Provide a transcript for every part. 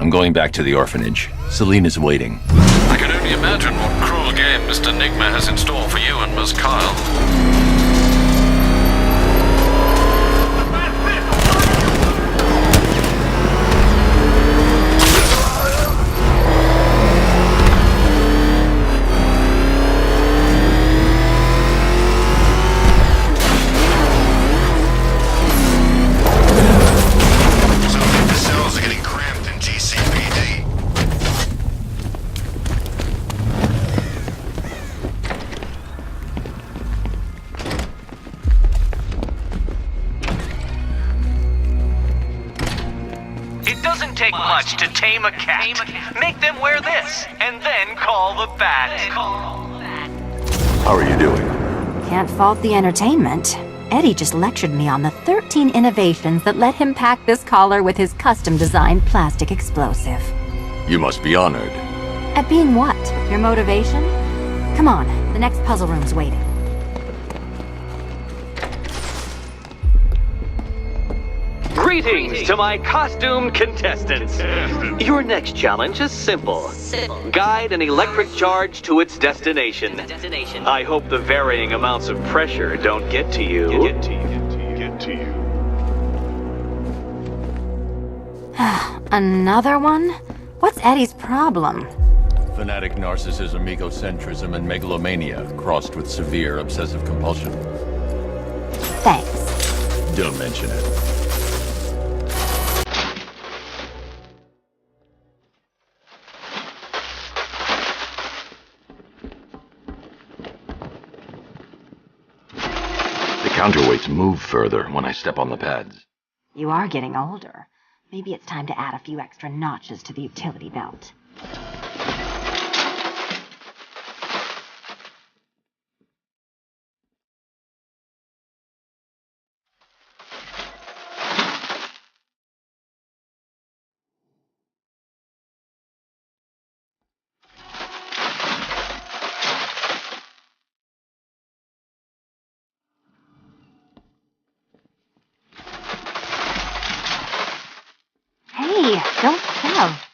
I'm going back to the orphanage. Celine is waiting. I can only imagine what cruel game Mr. Nigma has in store for you and Miss Kyle. Take much to tame a cat. Make them wear this, and then call the bat. How are you doing? Can't fault the entertainment. Eddie just lectured me on the 13 innovations that let him pack this collar with his custom-designed plastic explosive. You must be honored. At being what? Your motivation? Come on, the next puzzle room's waiting. Greetings to my costumed contestants. Your next challenge is simple. Guide an electric charge to its destination. I hope the varying amounts of pressure don't get to you. Another one? What's Eddie's problem? Fanatic narcissism, egocentrism, and megalomania, crossed with severe obsessive compulsion. Thanks. Don't mention it. Counterweights move further when I step on the pads. You are getting older. Maybe it's time to add a few extra notches to the utility belt. Hey, don't shove.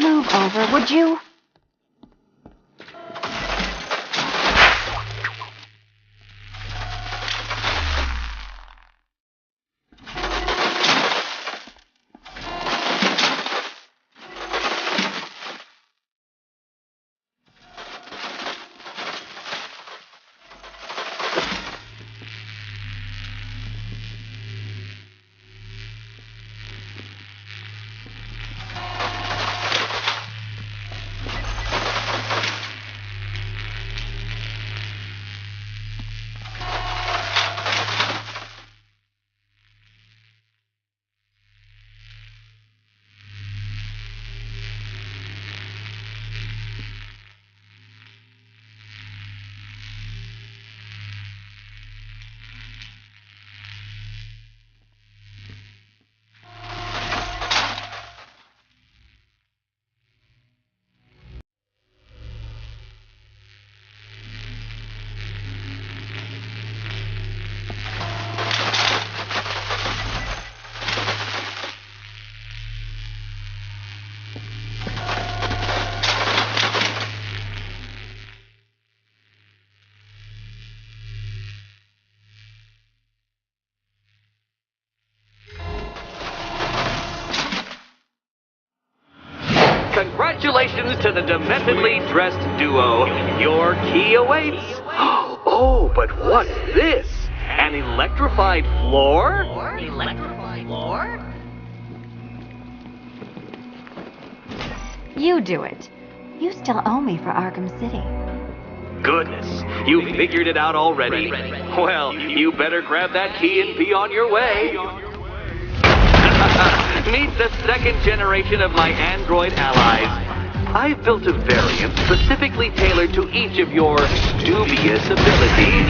Move over, would you? Congratulations to the dementedly dressed duo. Your key awaits. Oh, but what's this? An electrified floor? Electrified floor? You do it. You still owe me for Arkham City. Goodness, you figured it out already? Well, you better grab that key and be on your way. Meet the second generation of my android allies. I've built a variant specifically tailored to each of your dubious abilities.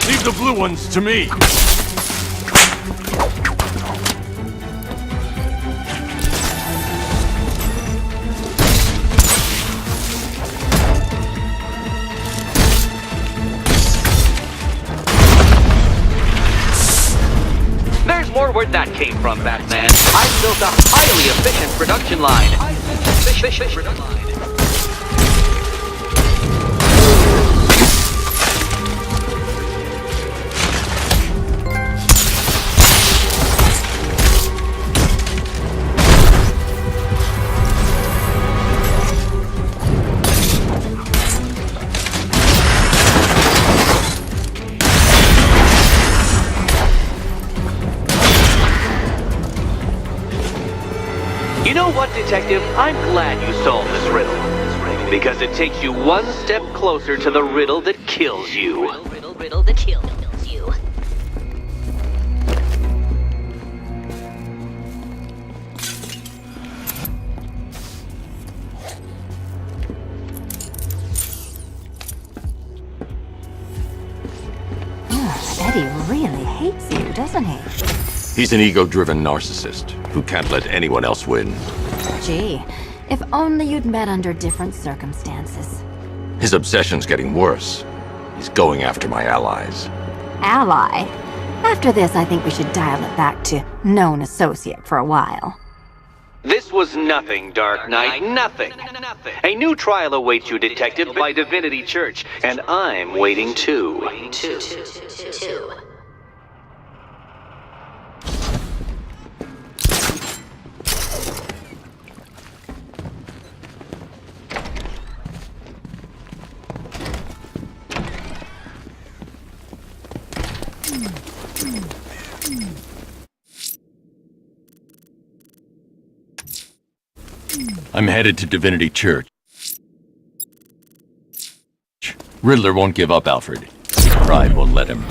Leave the blue ones to me! There's more where that came from, Batman. I've built a highly efficient production line. You know what, Detective? I'm glad you solved this riddle. Because it takes you one step closer to the riddle that kills you. Riddle that kills you. Eddie really hates you, doesn't he? He's an ego-driven narcissist who can't let anyone else win. Gee, if only you'd met under different circumstances. His obsession's getting worse. He's going after my allies. Ally? After this, I think we should dial it back to known associate for a while. This was nothing, Dark Knight, nothing. A new trial awaits you, Detective, by Divinity Church, and I'm waiting too. I'm headed to Divinity Church. Riddler won't give up, Alfred. His pride won't let him.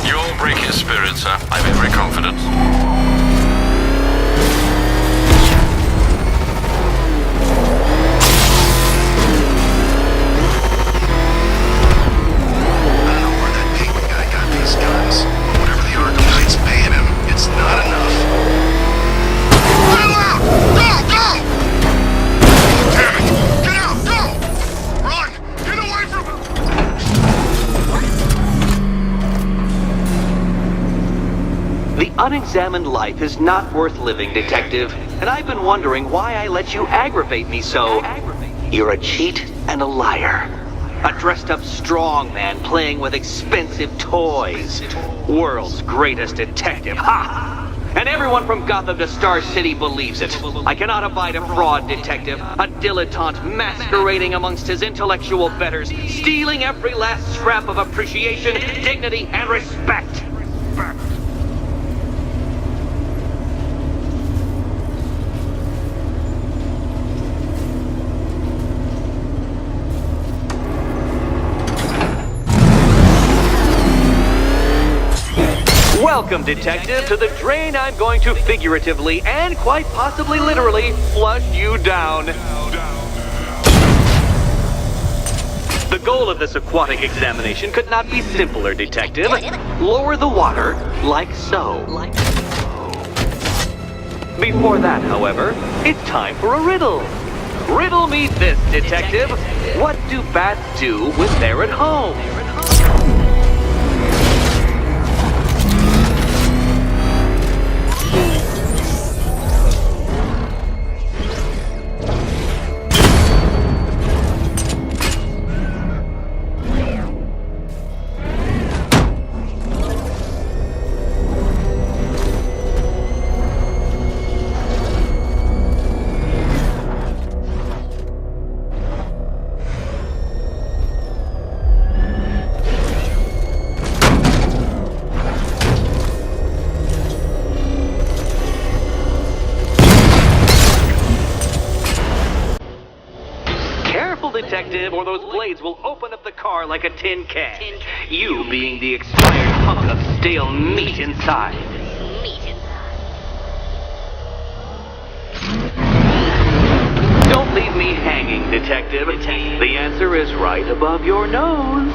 You'll break his spirit, sir. I'm in very confident. I don't know where that pink guy got these guns. Whatever the Arkham Knight's paying him, it's not enough. Get out! Go! Go! Damn it! Get out! Go! Run! Get away from him! The unexamined life is not worth living, Detective, and I've been wondering why I let you aggravate me so. You're a cheat and a liar. A dressed-up strongman playing with expensive toys. World's greatest detective, ha! And everyone from Gotham to Star City believes it. I cannot abide a fraud, Detective. A dilettante masquerading amongst his intellectual betters, stealing every last scrap of appreciation, dignity, and respect. Welcome, Detective, to the drain I'm going to figuratively and quite possibly literally flush you down. The goal of this aquatic examination could not be simpler, Detective. Lower the water, like so. Before that, however, it's time for a riddle. Riddle me this, Detective. What do bats do when they're at home? Detective, or those blades will open up the car. car like a tin can. You being the expired hunk of stale meat inside. Don't leave me hanging, Detective. The answer is right above your nose.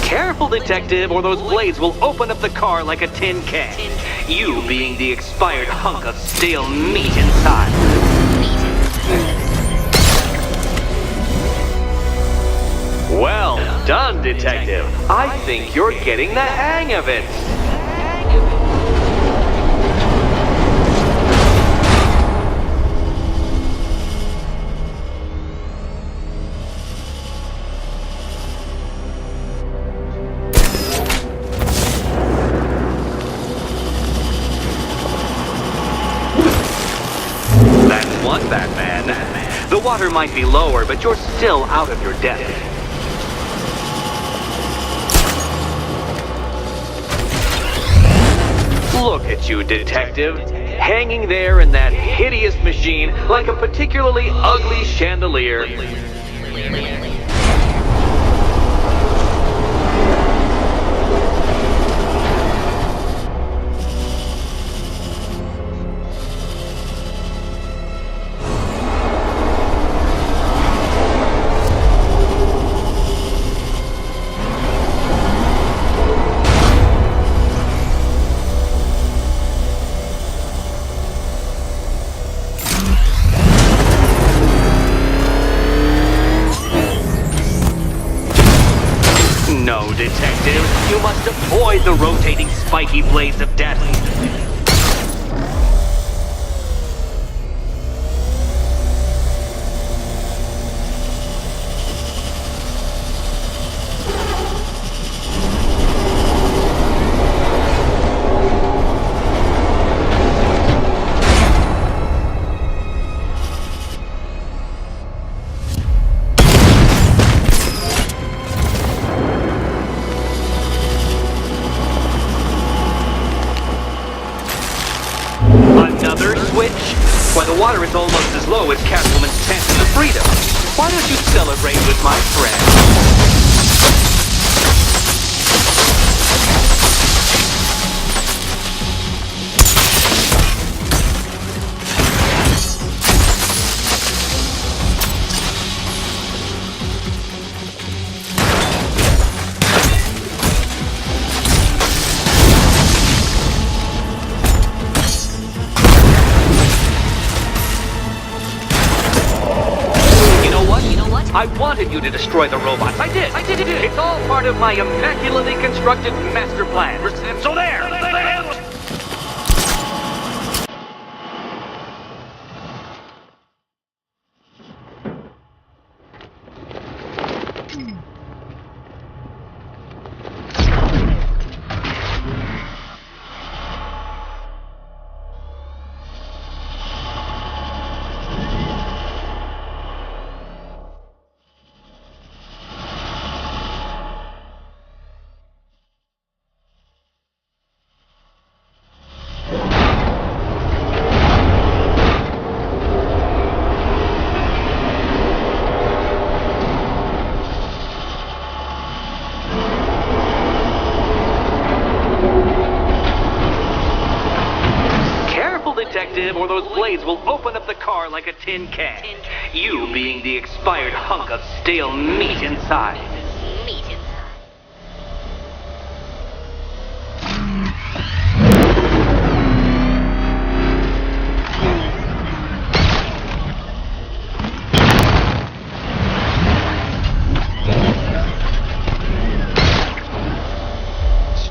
Careful, Detective, or those blades will open up the car like a tin can. You being the expired hunk of stale meat inside. Well done, Detective. I think you're getting the hang of it. One, Batman. The water might be lower, but you're still out of your depth. Look at you, Detective. Hanging there in that hideous machine like a particularly ugly chandelier. No, Detective. You must avoid the rotating spiky blades of death. Another switch? Why, the water is almost as low as Catwoman's chances of freedom. Why don't you celebrate with my friend? I wanted you to destroy the robots. I did. It's all part of my immaculately constructed master plan. So there. Detective, or those blades will open up the car like a tin can. You being the expired hunk of stale meat inside.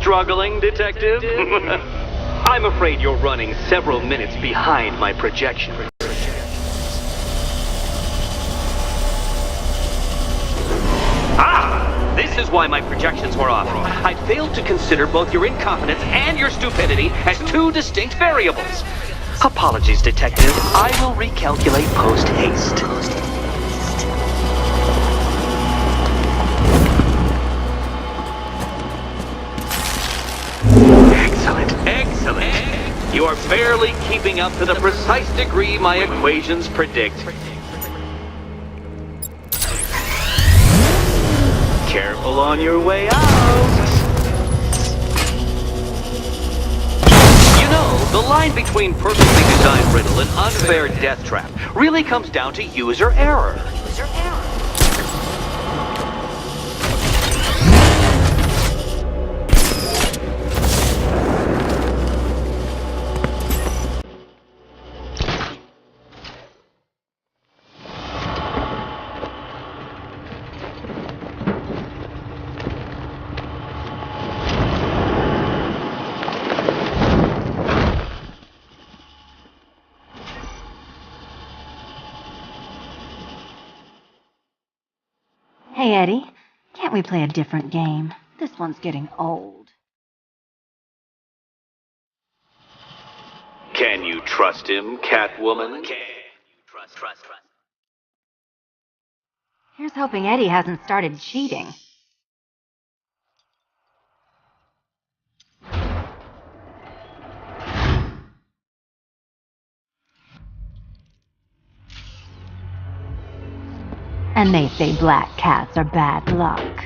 struggling, Detective? I'm afraid you're running several minutes behind my projection. This is why my projections were off. I failed to consider both your incompetence and your stupidity as two distinct variables. Apologies, Detective. I will recalculate post-haste. Excellent. You are barely keeping up to the precise degree my equations predict. Careful on your way out. You know, the line between perfectly designed riddle and unfair death trap really comes down to user error. Hey, Eddie, can't we play a different game? This one's getting old. Can you trust him, Catwoman? Trust. Here's hoping Eddie hasn't started cheating. And they say black cats are bad luck.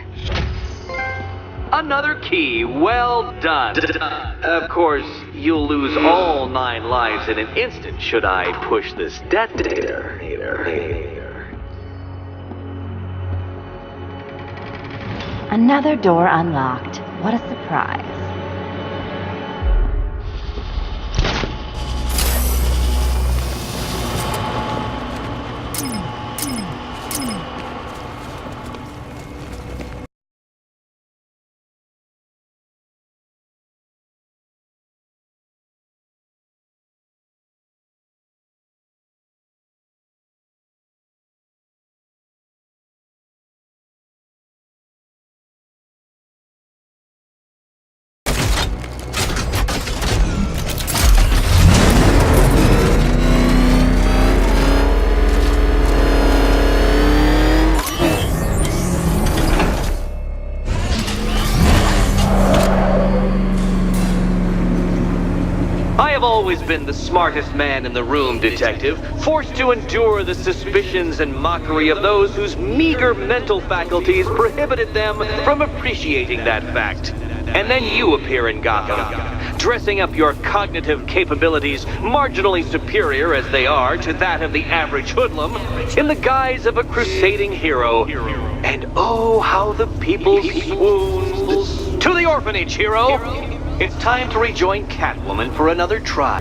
Another key, well done. Of course, you'll lose all 9 lives in an instant should I push this detonator. Another door unlocked. What a surprise. I have always been the smartest man in the room, Detective, forced to endure the suspicions and mockery of those whose meager mental faculties prohibited them from appreciating that fact. And then you appear in Gotham, dressing up your cognitive capabilities marginally superior as they are to that of the average hoodlum, in the guise of a crusading hero. And oh, how the people swoon. To the orphanage, hero! It's time to rejoin Catwoman for another try.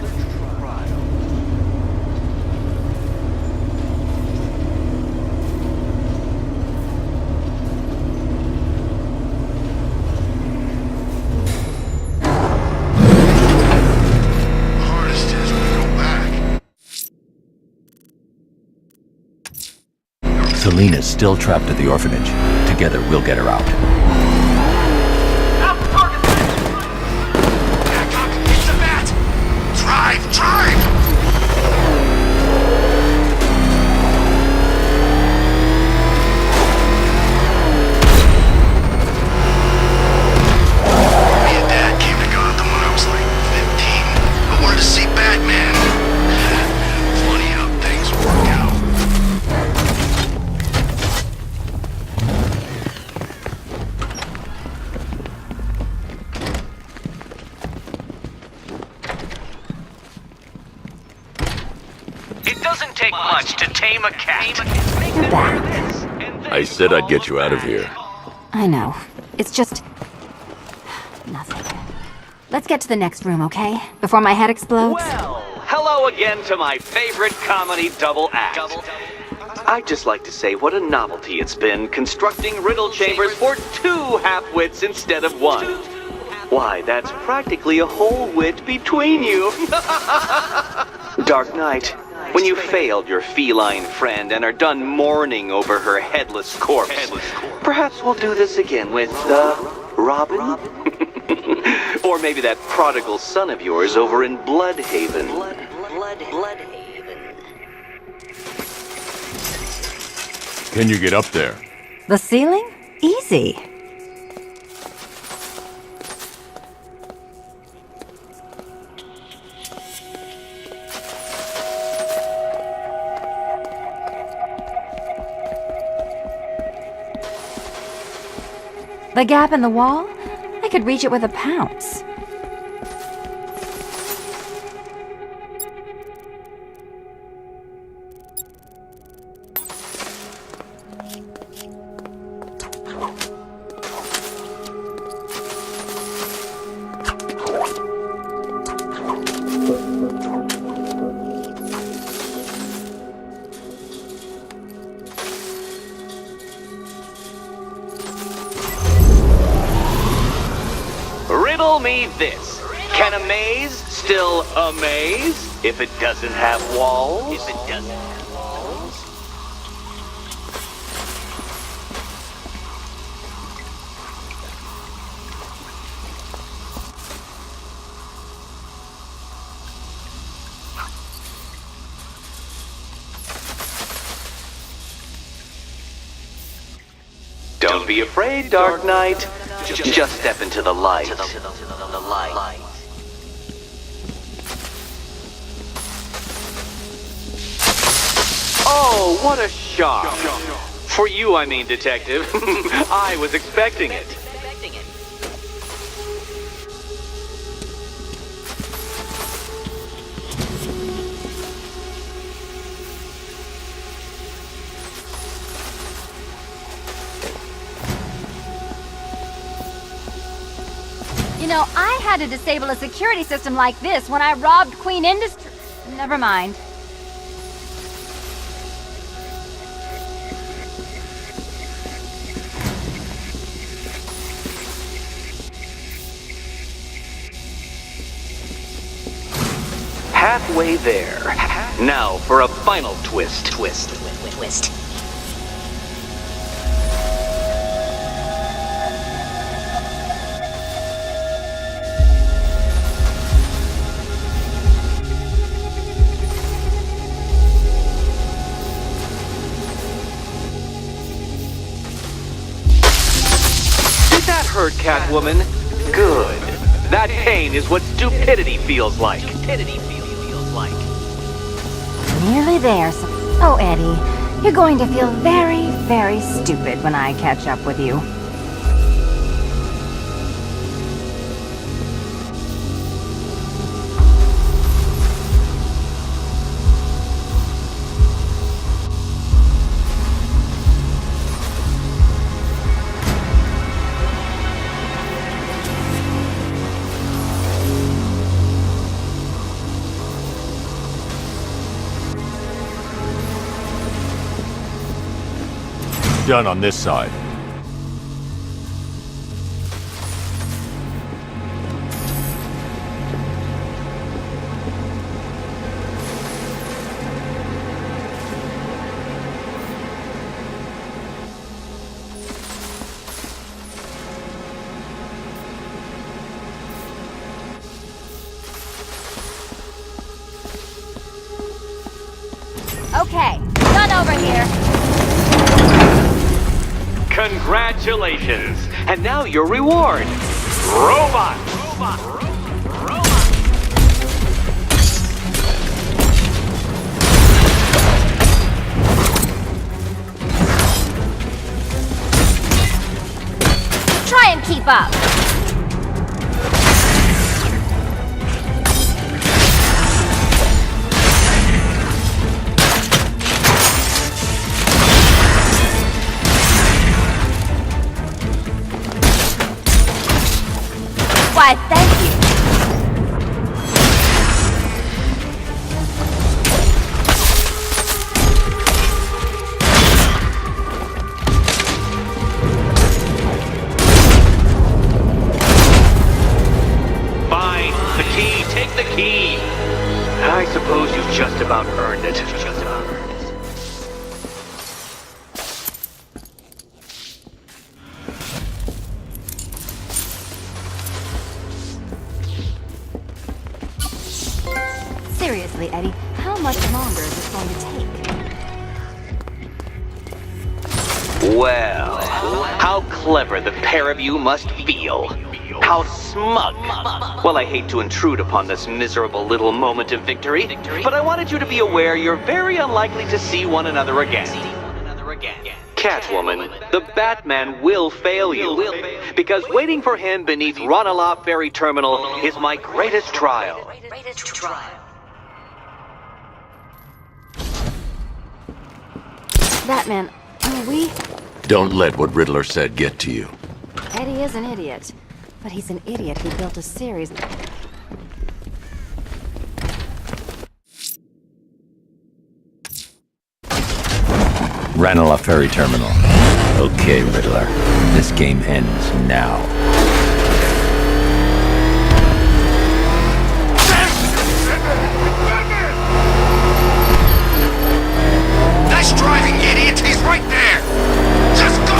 Hardest is when we go back. Selena's still trapped at the orphanage. Together, we'll get her out. Drive! Me and Dad came to Gotham when I was like 15. I wanted to see Batman. Funny how things work out. It doesn't take much to tame a cat. You're back. I said I'd get you out of here. I know. It's just... nothing. Let's get to the next room, okay? Before my head explodes? Well, hello again to my favorite comedy double act. I'd just like to say what a novelty it's been constructing riddle chambers for 2 half-wits instead of 1. Why, that's practically a whole wit between you. Dark Knight, when you failed your feline friend and are done mourning over her headless corpse, perhaps we'll do this again with, Robin? Or maybe that prodigal son of yours over in Bloodhaven. Bloodhaven. Can you get up there? The ceiling? Easy. The gap in the wall? I could reach it with a pounce. Riddle me this. Can a maze still amaze if it doesn't have walls? Don't be afraid, Dark Knight. Just step into the light. Oh, what a shock. For you, I mean, Detective. I was expecting it. You know, I had to disable a security system like this when I robbed Queen Industry. Never mind. Halfway there. Now for a final twist. Twist. Did that hurt, Catwoman? Good. That pain is what stupidity feels like. Nearly there. Oh, Eddie, you're going to feel very, very stupid when I catch up with you. Done on this side. Okay, done over here. Congratulations! And now your reward. Robot! Try and keep up. Why, thank you. suppose you've just about earned it. Seriously, Eddie, how much longer is this going to take? Well, how clever the pair of you must feel. How smug. Well, I hate to intrude upon this miserable little moment of victory, but I wanted you to be aware you're very unlikely to see one another again. Catwoman, the Batman will fail you, because waiting for him beneath Ranelagh Ferry Terminal is my greatest trial. Batman, we... Don't let what Riddler said get to you. Eddie is an idiot. But he's an idiot who built a series... Ranelagh Ferry Terminal. Okay, Riddler. This game ends now. Nice driving, idiot! He's right there! Just go!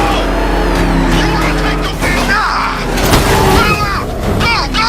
You wanna take the wheel? Nah! Put him out! Go, go!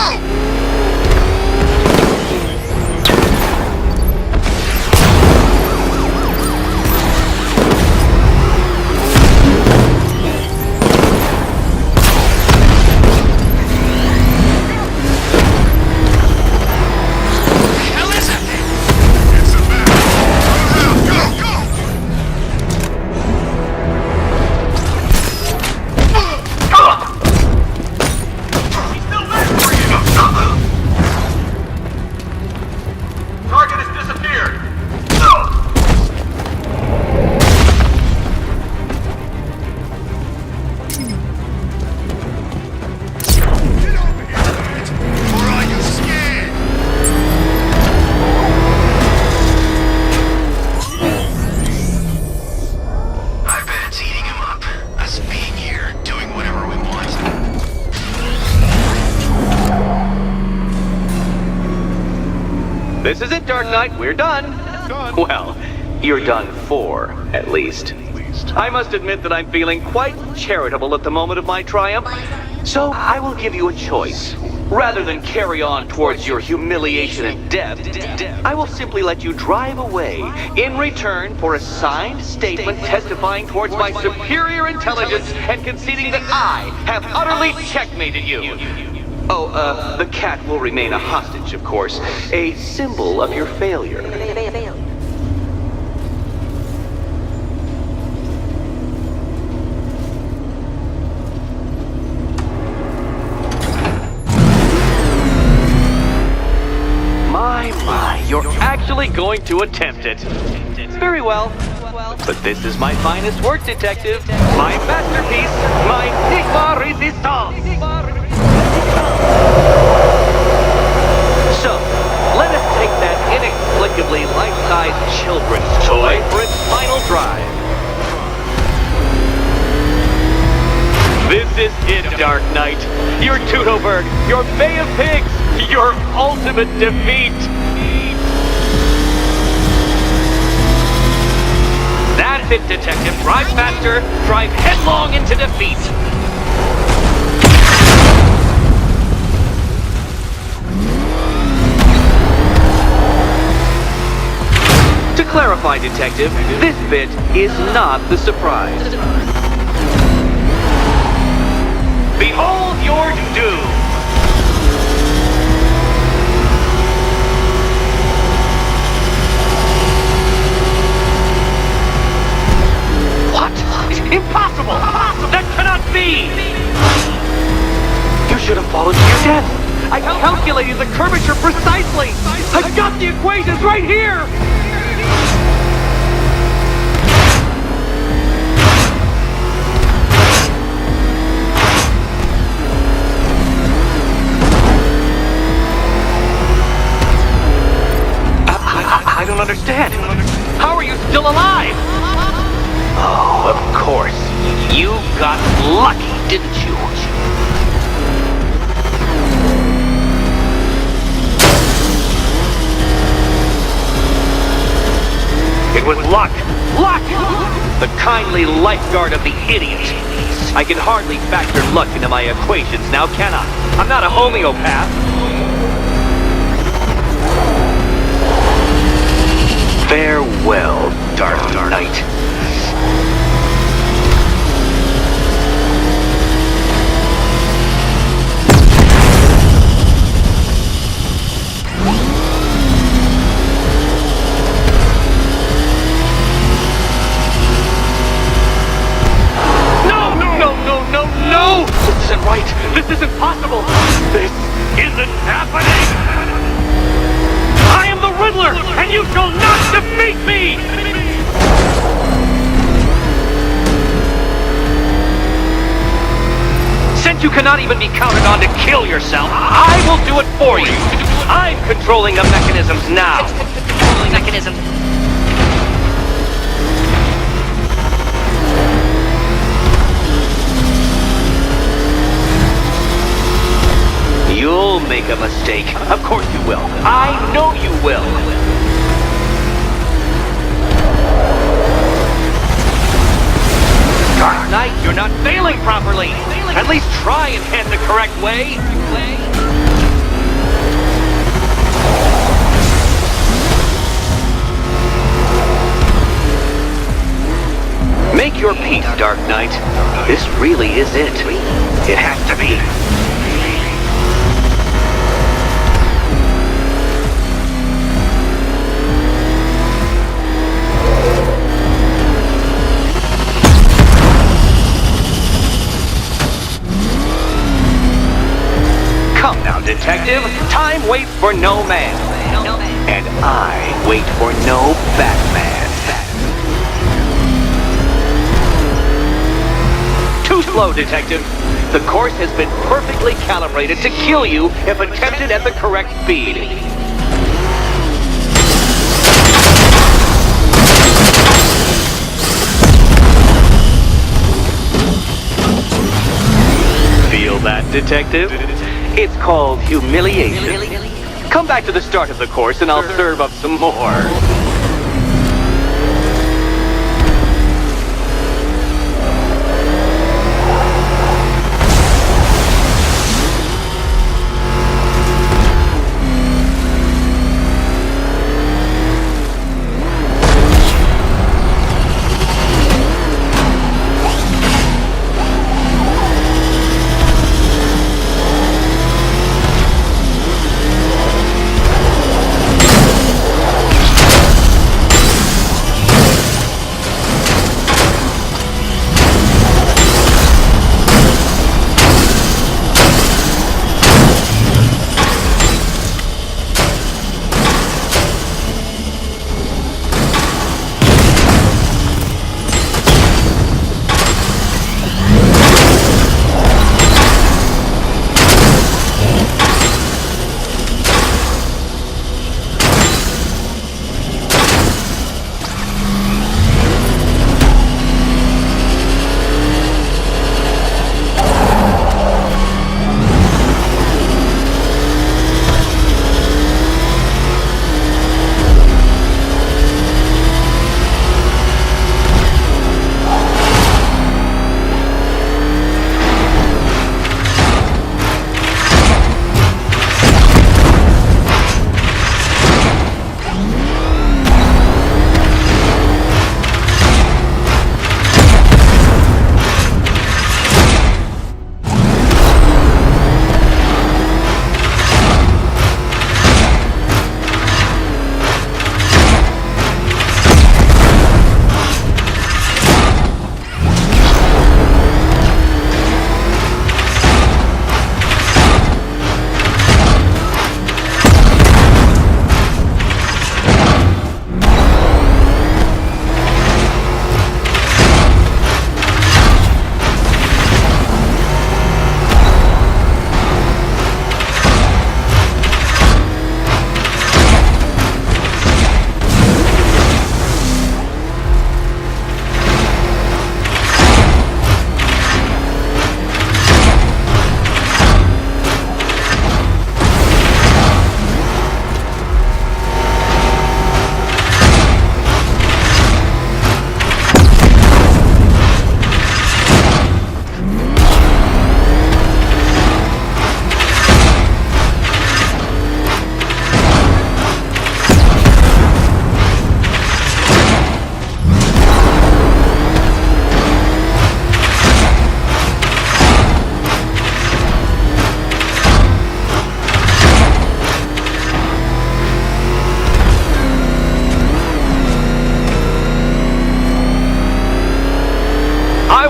This is it, Dark Knight. We're done. Well, you're done for, at least. I must admit that I'm feeling quite charitable at the moment of my triumph. So I will give you a choice. Rather than carry on towards your humiliation and death, I will simply let you drive away in return for a signed statement testifying towards my superior intelligence and conceding that I have utterly checkmated you. Oh, the cat will remain a hostage, of course. A symbol of your failure. My, you're actually going to attempt it. Very well. But this is my finest work, detective. My masterpiece, my Enigma Resistance. So, let us take that inexplicably life-sized children's toy for its final drive. This is it, Dark Knight. Your Teutoburg, your Bay of Pigs, your ultimate defeat. That's it, detective. Drive faster, drive headlong into defeat. To clarify, detective, this bit is not the surprise. Behold your doom! What? Impossible! That cannot be! You should have fallen to your death! I calculated the curvature precisely! I've got the equations right here! I don't understand. How are you still alive? Oh, of course. You got lucky, didn't you? with luck. Luck! The kindly lifeguard of the idiot. I can hardly factor luck into my equations now, can I? I'm not a homeopath. Farewell, Dark Knight. No! This isn't right. This isn't possible. This isn't happening. I am the Riddler, and you shall not defeat me! Since you cannot even be counted on to kill yourself, I will do it for you. I'm controlling the mechanisms now. Controlling mechanism. You'll make a mistake. Of course you will. I know you will. Dark Knight, you're not failing properly. At least try and head the correct way. Make your peace, Dark Knight. This really is it. It has to be. Come now, detective. Time waits for no man. And I wait for no Batman. Too slow, detective. The course has been perfectly calibrated to kill you if attempted at the correct speed. Feel that, detective? It's called humiliation. Come back to the start of the course and I'll serve up some more.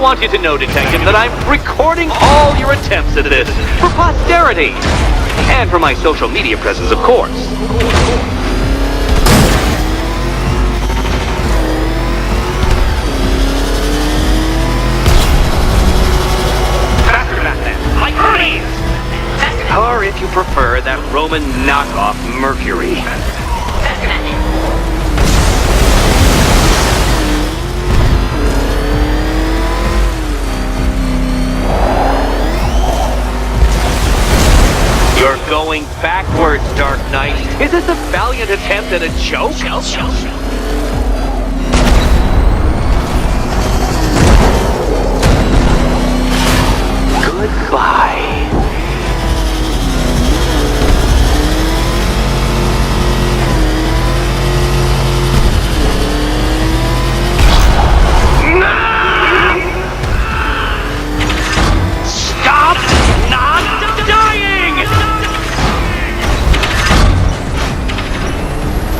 want you to know, Detective, that I'm recording all your attempts at this for posterity. And for my social media presence, of course. Or if you prefer, that Roman knockoff Mercury. You're going backwards, Dark Knight. Is this a valiant attempt at a joke? Goodbye. Stop not dying!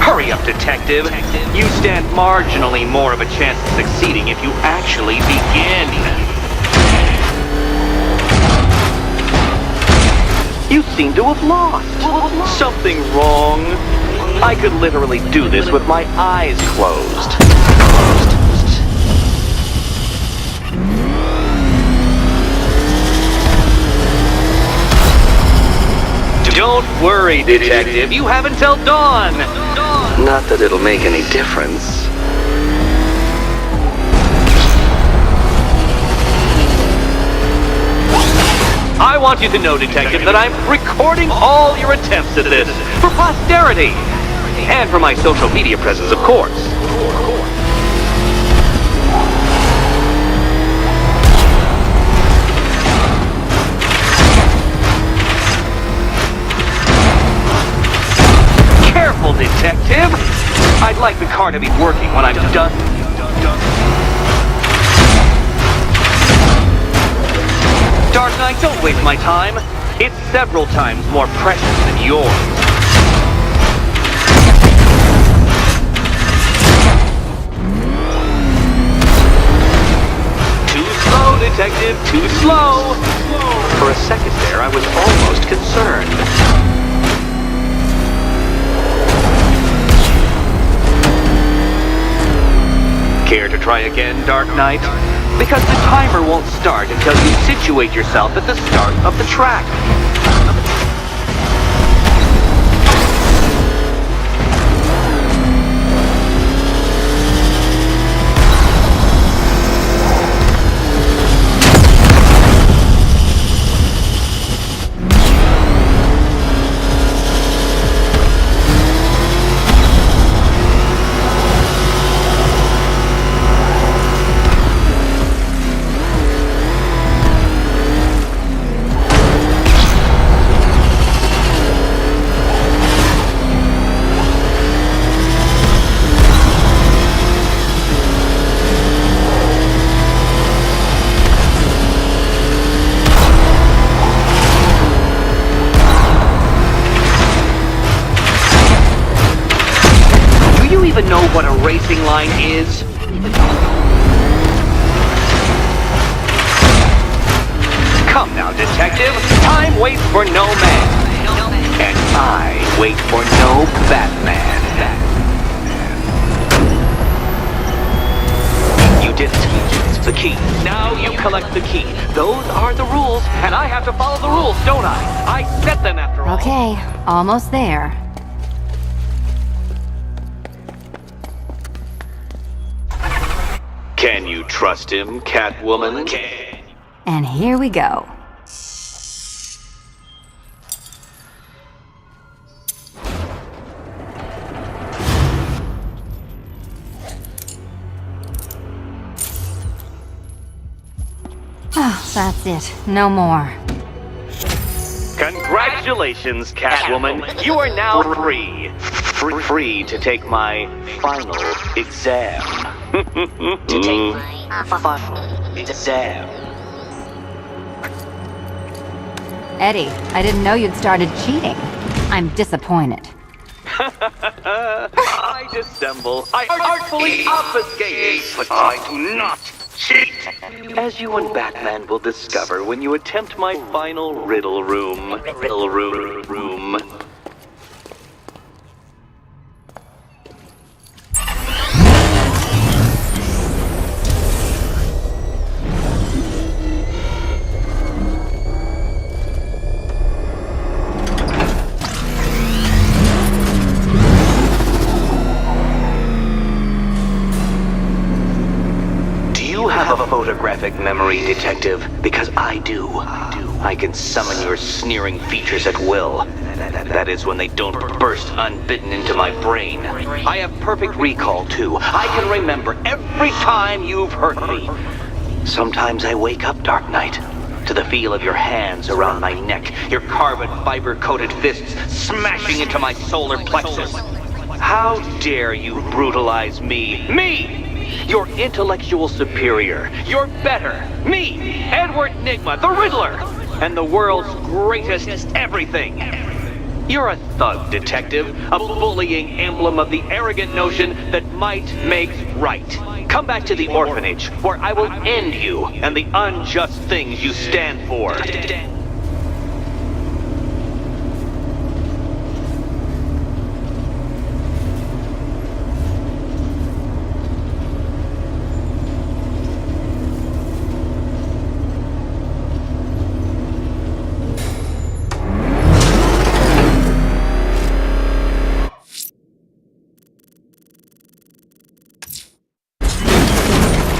Hurry up, Detective. You stand marginally more of a chance of succeeding if you actually begin. You seem to have lost. Something wrong? I could literally do this with my eyes closed. Don't worry, Detective. You have until dawn. Not that it'll make any difference. I want you to know, Detective, that I'm recording all your attempts at this for posterity. And for my social media presence, of course. Careful, Detective. I'd like the car to be working when I'm done. Dark Knight, don't waste my time. It's several times more precious than yours. Too slow, Detective, too slow. For a second there, I was almost concerned. Care to try again, Dark Knight? Because the timer won't start until you situate yourself at the start of the track. Know what a racing line is? Come now, Detective. Time waits for no man. And I wait for no Batman. You did it. The key. Now you collect the key. Those are the rules, and I have to follow the rules, don't I? I set them after all. Okay, almost there. Can you trust him, Catwoman? And here we go. Oh, that's it. No more. Congratulations, Catwoman. You are now free. Free to take my final exam. To take my final exam. Eddie, I didn't know you'd started cheating. I'm disappointed. I dissemble. I artfully obfuscate. But I do not cheat. As you and Batman will discover when you attempt my final riddle room. Riddle room. Have a photographic memory, Detective, because I do. I can summon your sneering features at will. That is when they don't burst unbidden into my brain. I have perfect recall, too. I can remember every time you've hurt me. Sometimes I wake up, Dark Knight, to the feel of your hands around my neck, your carbon fiber-coated fists smashing into my solar plexus. How dare you brutalize me? Me! Your intellectual superior. You're better. Me, Edward Nygma, the Riddler, and the world's greatest everything. You're a thug, Detective, a bullying emblem of the arrogant notion that might makes right. Come back to the orphanage, where I will end you and the unjust things you stand for.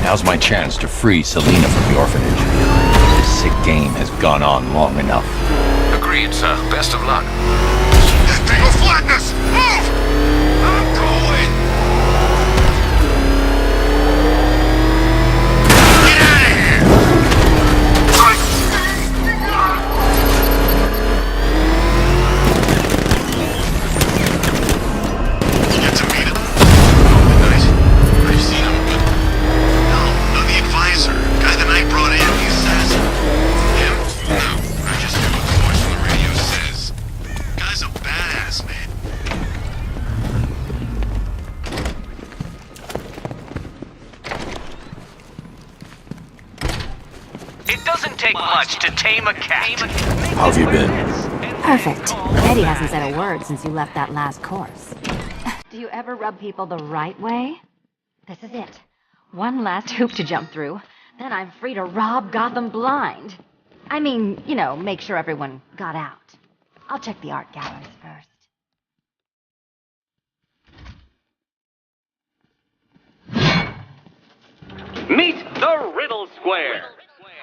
Now's my chance to free Selina from the orphanage. This sick game has gone on long enough. Agreed, sir. Best of luck. That thing will flatten us! Move! I'm going! Get out of here! You get to meet him? Midnight. I've seen him, but... No, the advisor. Guy the night brought in, the assassin. Him? No, I just do what the voice on the radio says. Guy's a badass, man. It doesn't take much to tame a cat. How have you been? Perfect. Eddie hasn't said a word since you left that last course. Do you ever rub people the right way? This is it. One last hoop to jump through, then I'm free to rob Gotham blind. I mean, you know, make sure everyone got out. I'll check the art galleries first. Meet the Riddle Square,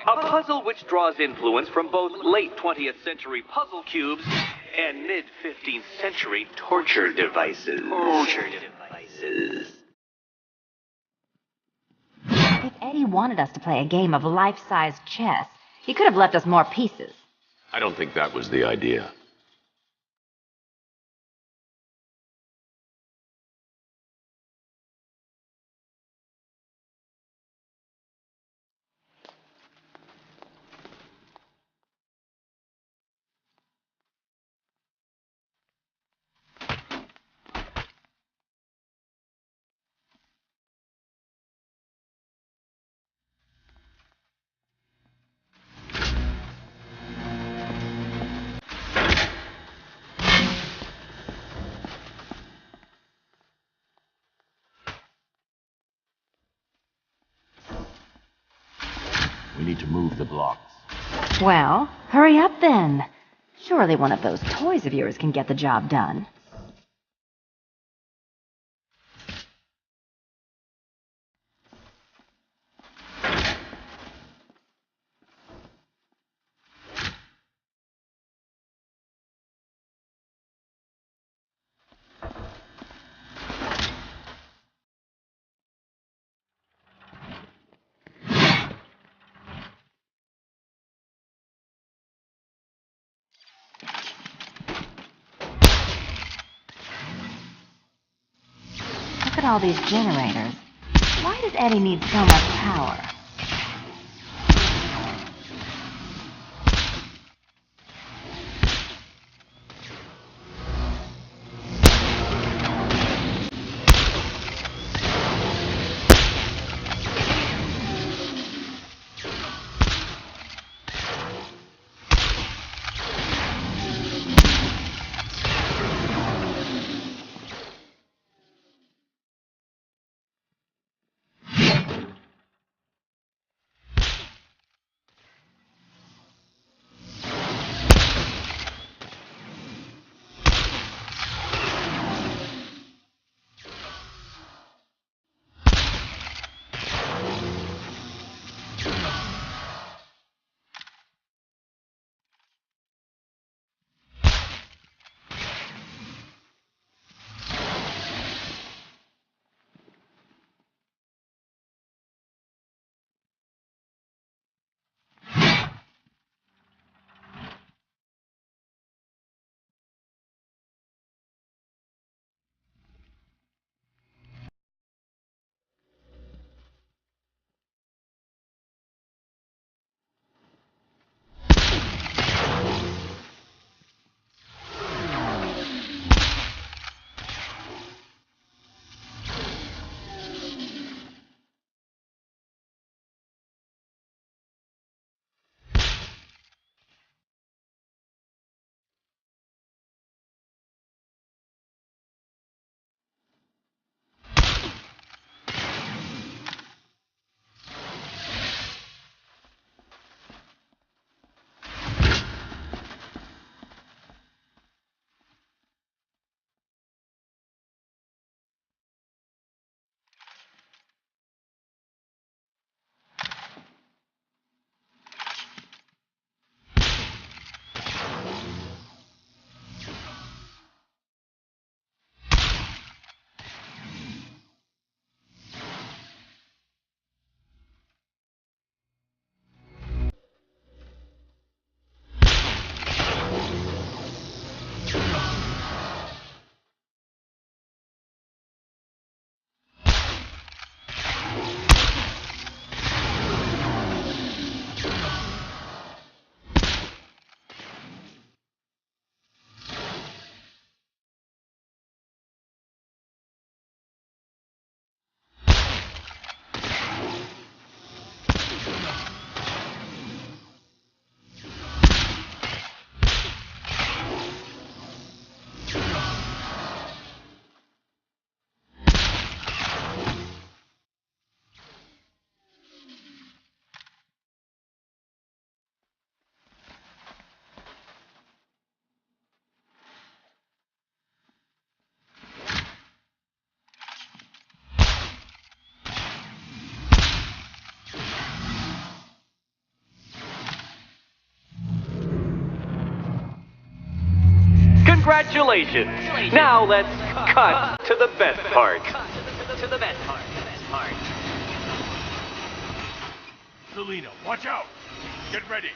a puzzle which draws influence from both late 20th century puzzle cubes and mid-15th century torture devices. If Eddie wanted us to play a game of life-size chess, he could have left us more pieces. I don't think that was the idea. We need to move the blocks. Well, hurry up then. Surely one of those toys of yours can get the job done. Look at all these generators. Why does Eddie need so much power? Congratulations! Now let's cut to the best part. Selena, watch out! Get ready!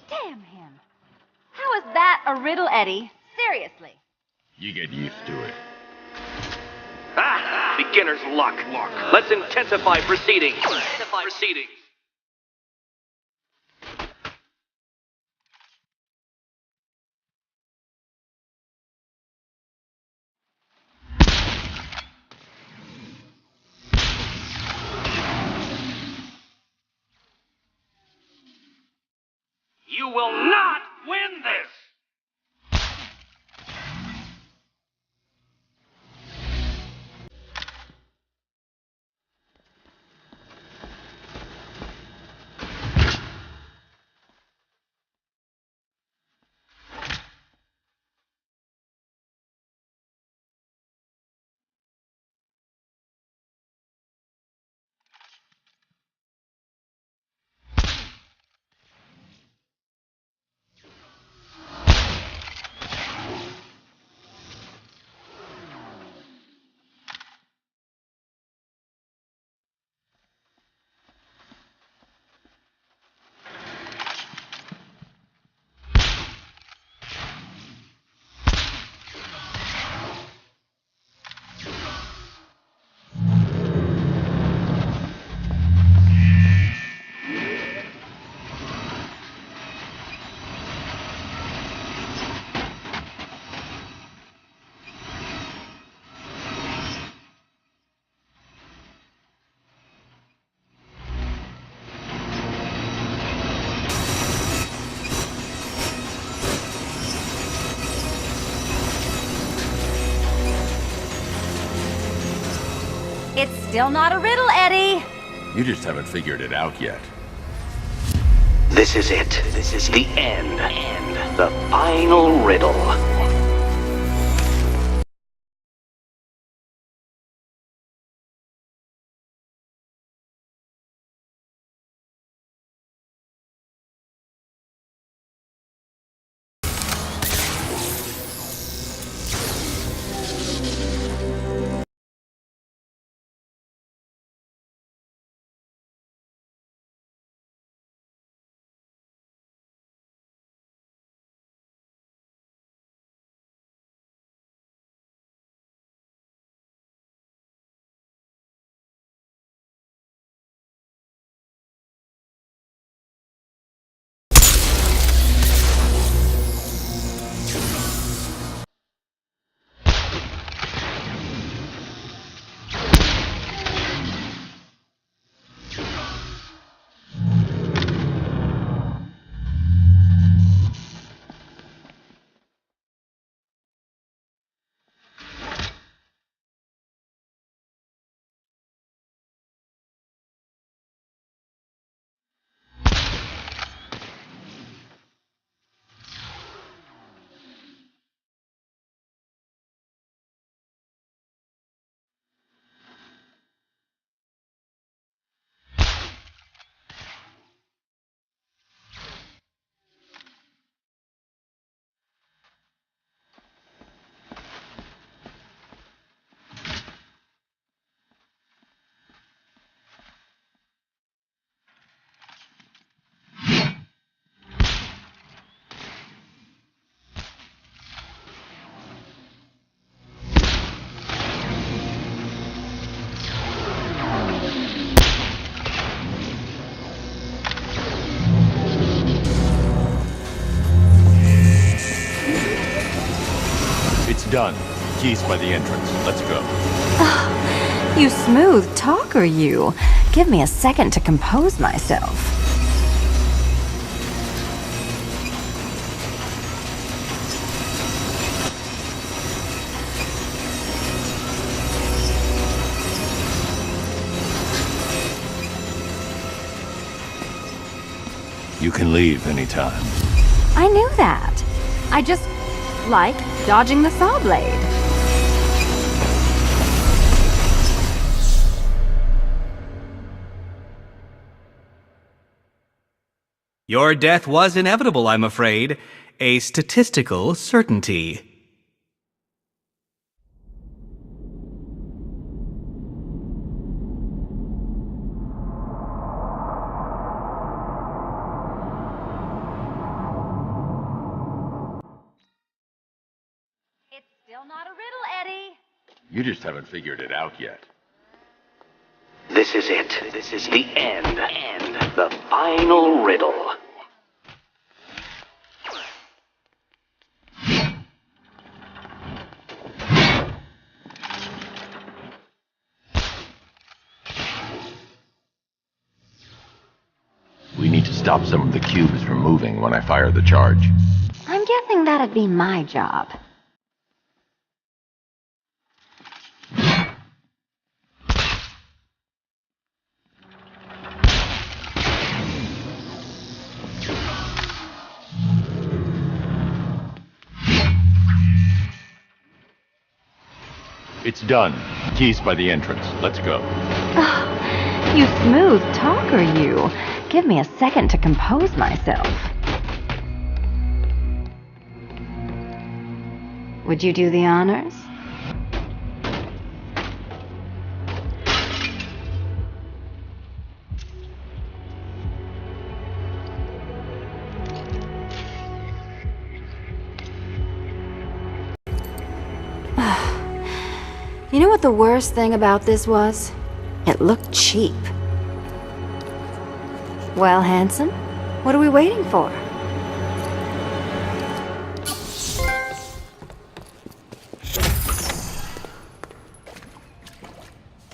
Damn him. How is that a riddle, Eddie? Seriously. You get used to it. Ah! Beginner's luck. Let's intensify proceedings. You will not win this! It's still not a riddle, Eddie. You just haven't figured it out yet. This is it. This is the end. The final riddle. Done. Keys by the entrance. Let's go. You smooth talker, you. Give me a second to compose myself. You can leave anytime. I knew that. I just like dodging the saw blade. Your death was inevitable, I'm afraid. A statistical certainty. It's still not a riddle, Eddie. You just haven't figured it out yet. This is it. This is the end. The final riddle. We need to stop some of the cubes from moving when I fire the charge. I'm guessing that'd be my job. It's done. Keys by the entrance. Let's go. You smooth talker, you. Give me a second to compose myself. Would you do the honors? You know what the worst thing about this was? It looked cheap. Well, handsome, what are we waiting for?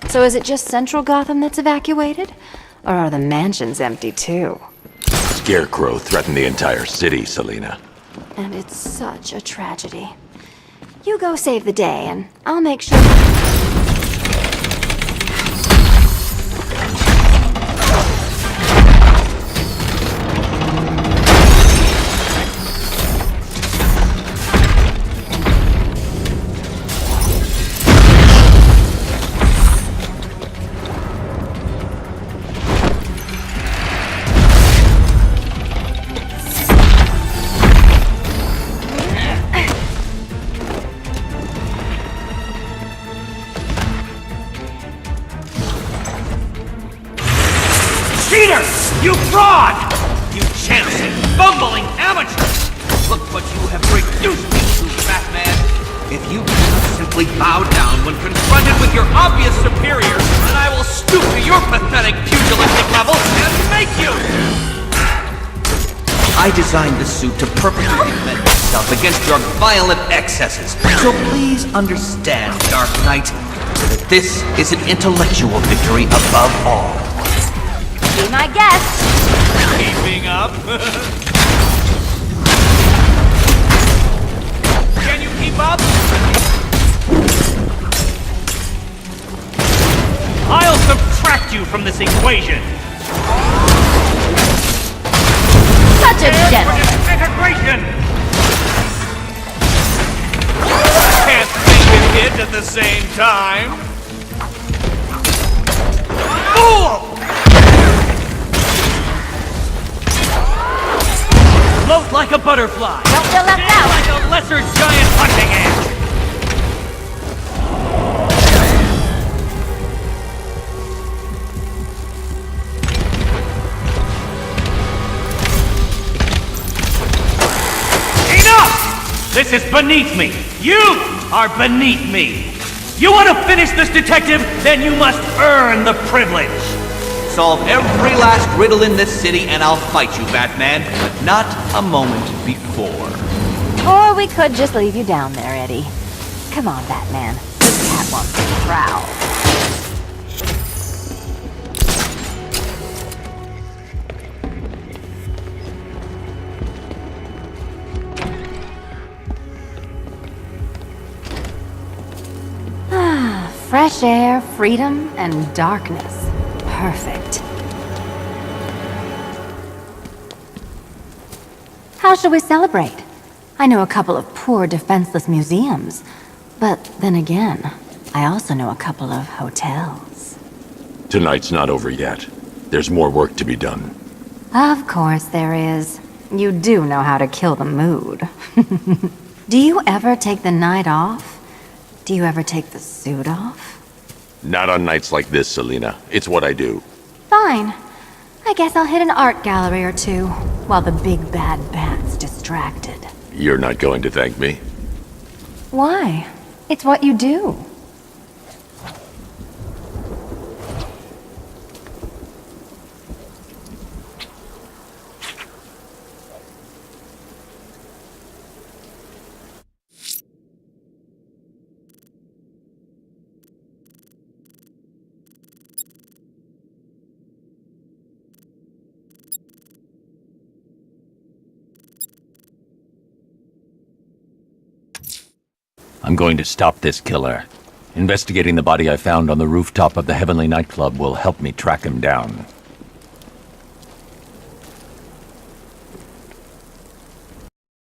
So is it just Central Gotham that's evacuated? Or are the mansions empty too? Scarecrow threatened the entire city, Selina. And it's such a tragedy. You go save the day, and I'll make sure... You fraud! You chancing, bumbling amateur! Look what you have reduced me to, Batman! If you cannot simply bow down when confronted with your obvious superior, then I will stoop to your pathetic pugilistic level and make you! I designed this suit to perfectly defend itself against your violent excesses, so please understand, Dark Knight, that this is an intellectual victory above all. Be my guest. Keeping up? Can you keep up? I'll subtract you from this equation. Such a gentleman. Integration. Can't think and hit at the same time. Fool! Float like a butterfly. Don't feel left out. Like a lesser giant hunting ant. Enough! This is beneath me. You are beneath me. You want to finish this, detective? Then you must earn the privilege. Solve every last riddle in this city and I'll fight you, Batman, but not a moment before. Or we could just leave you down there, Eddie. Come on, Batman. This cat wants to prowl. Fresh air, freedom, and darkness. Perfect. How shall we celebrate? I know a couple of poor, defenseless museums. But then again, I also know a couple of hotels. Tonight's not over yet. There's more work to be done. Of course there is. You do know how to kill the mood. Do you ever take the night off? Do you ever take the suit off? Not on nights like this, Selena. It's what I do. Fine. I guess I'll hit an art gallery or two, while the big bad bat's distracted. You're not going to thank me? Why? It's what you do. I'm going to stop this killer. Investigating the body I found on the rooftop of the Heavenly nightclub will help me track him down.